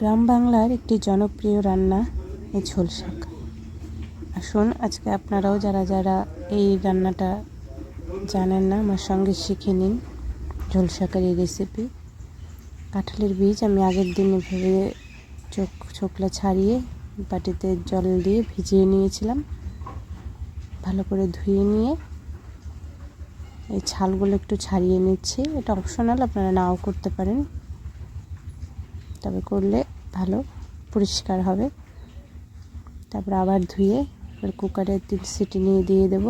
গ্রাম বাংলার একটি জনপ্রিয় রান্না এই ঝোল শাক। আসুন আজকে আপনারাও যারা যারা এই রান্নাটা জানেন না আমার সঙ্গে শিখে নিন ঝোল শাকের এই রেসিপি। কাঁঠালের বীজ আমি আগের দিন ভেবে ছোকলা ছাড়িয়ে বাটিতে জল দিয়ে ভিজিয়ে নিয়েছিলাম। ভালো করে ধুয়ে নিয়ে এই ছালগুলো একটু ছাড়িয়ে নিচ্ছি। এটা অপশনাল, আপনারা নাও করতে পারেন, তবে করলে ভালো পরিষ্কার হবে। তারপর আবার ধুয়ে এবার কুকারে 3 সিটি নিয়ে দিয়ে দেব।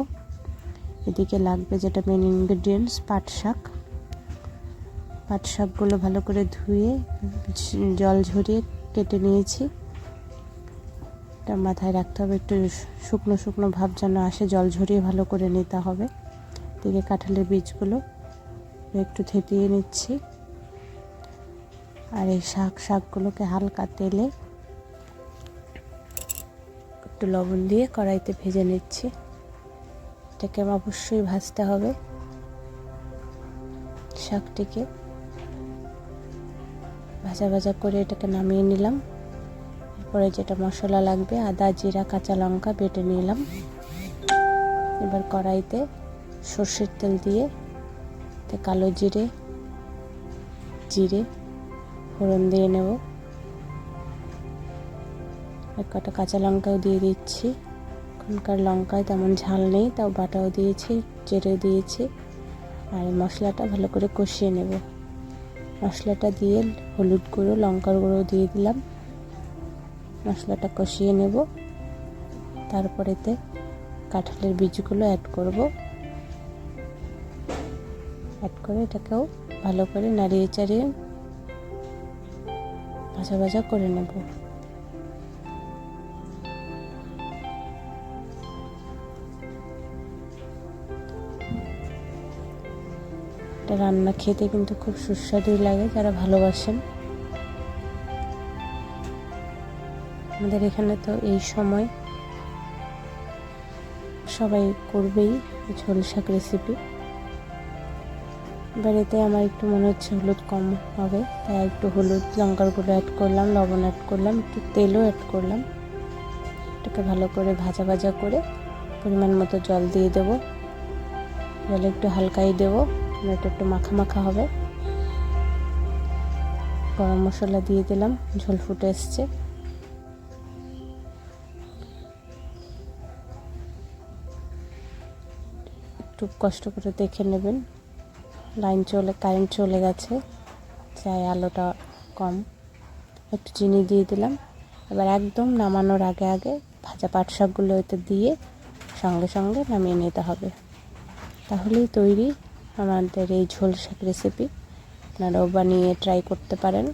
এদিকে লাগবে যেটা মেন ইনগ্রেডিয়েন্টস, পাট শাক। পাট শাকগুলো ভালো করে ধুয়ে জল ঝরিয়ে কেটে নিয়েছি। এটা মাথায় রাখতে হবে, একটু শুকনো শুকনো ভাব যেন আসে, জল ঝরিয়ে ভালো করে নিতে হবে। এদিকে কাঁঠালের বীজগুলো একটু থেতিয়ে নিচ্ছি। আর এই শাকগুলোকে হালকা তেলে একটু লবণ দিয়ে কড়াইতে ভেজে নিচ্ছি। এটাকে অবশ্যই ভাজতে হবে। শাকটিকে ভাজা ভাজা করে এটাকে নামিয়ে নিলাম। এরপরে যেটা মশলা লাগবে, আদা, জিরা, কাঁচা লঙ্কা বেটে নিলাম। এবার কড়াইতে সর্ষের তেল দিয়ে কালো জিরে ফোড়ন দিয়ে নেব। কটা কাঁচা লঙ্কাও দিয়ে দিচ্ছি। এখনকার লঙ্কায় তেমন ঝাল নেই, তাও বাটাও দিয়েছি, জিরে দিয়েছি। আর মশলাটা ভালো করে কষিয়ে নেব। মশলাটা দিয়ে হলুদ গুঁড়ো, লঙ্কার গুঁড়ো দিয়ে দিলাম। মশলাটা কষিয়ে নেব। তারপরেতে কাঁঠালের বীজগুলো অ্যাড করে এটাকেও ভালো করে নাড়িয়ে চাড়িয়ে ভাজা ভাজা করে নেব। এটা রান্না খেতে কিন্তু খুব সুস্বাদু লাগে, যারা ভালোবাসেন। আমাদের এখানে তো এই সময় সবাই করবেই ঝোল শাক রেসিপি। বাড়িতে আমার একটু মনে হচ্ছে হলুদ কম হবে, তাই একটু হলুদ, লঙ্কার গুঁড়ো অ্যাড করলাম, লবণ অ্যাড করলাম, একটু তেলও অ্যাড করলাম। এটাকে ভালো করে ভাজা ভাজা করে পরিমাণ মতো জল দিয়ে দেব। জল একটু হালকাই দেবো, এটা একটু মাখা মাখা হবে। গরম মশলা দিয়ে দিলাম, ঝোল ফুটে এসছে। একটু কষ্ট করে দেখে নেবেন, কারেন্ট চলে গেছে, চাই আলোটা কম। একটু চিনি দিয়ে দিলাম। এবার একদম নামানোর আগে ভাজা পাট শাকগুলো এতে দিয়ে সঙ্গে সঙ্গে নামিয়ে নিতে হবে। তাহলেই তৈরি আমাদের এই ঝোল শাক রেসিপি। আপনারাও বানিয়ে ট্রাই করতে পারেন।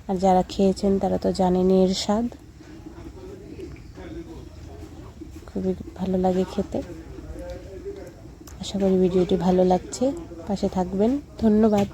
আর যারা খেয়েছেন তারা তো জানেনই এর স্বাদ। খুবই ভালো লাগে খেতে। আশা করি ভিডিওটি ভালো লাগছে, পাশে থাকবেন। ধন্যবাদ।